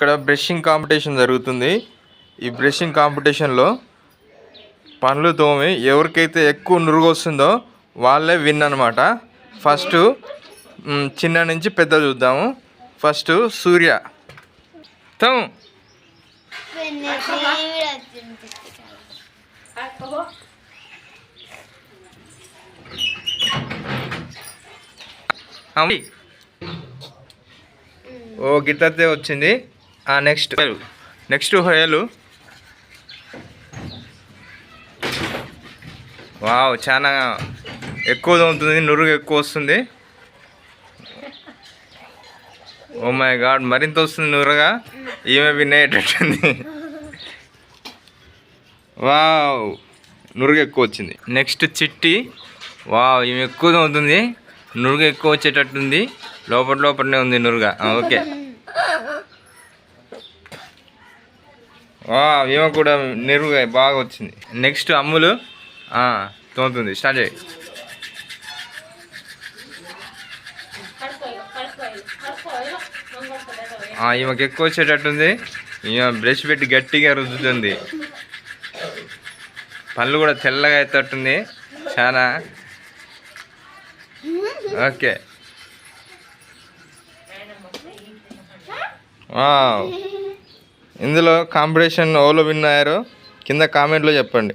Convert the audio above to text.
ఇక్కడ brushing competition జరుగుతుంది. ఈ బ్రషింగ్ కాంపిటీషన్లో పనులు తోమి ఎవరికైతే ఎక్కువ నురుగు వస్తుందో వాళ్ళే విన్ అనమాట. ఫస్ట్ చిన్న నుంచి పెద్ద చూద్దాము. ఫస్ట్ సూర్య తమ్ ఓ గిత్తతే వచ్చింది. నెక్స్ట్ హోయలు. వావ్, చాలా ఎక్కువ తోముతుంది, నురుగు ఎక్కువ వస్తుంది. ఓ మై గాడ్, మరింత వస్తుంది నురగా. ఈమె విన్ అయ్యేటట్టుంది. వావ్, నురుగు ఎక్కువ వచ్చింది. నెక్స్ట్ చిట్టి. వావ్, ఈమె ఎక్కువ తోముతుంది, నురుగు ఎక్కువ వచ్చేటట్టుంది. లోపలనే ఉంది నురుగా. ఓకే, ఈమె కూడా నురుగు బాగా వచ్చింది. నెక్స్ట్ అమ్ములు తోముతుంది. స్టార్ట్ చేయి. ఈమెకి ఎక్కువ వచ్చేటట్టుంది. ఈమె బ్రష్ పెట్టి గట్టిగా రుద్దుతుంది. పళ్ళు కూడా తెల్లగా అయ్యేటట్టుంది చాలా. ఓకే, ఇందులో కాంపిటీషన్ ఓలో విన్ అయ్యారో కింద కామెంట్లో చెప్పండి.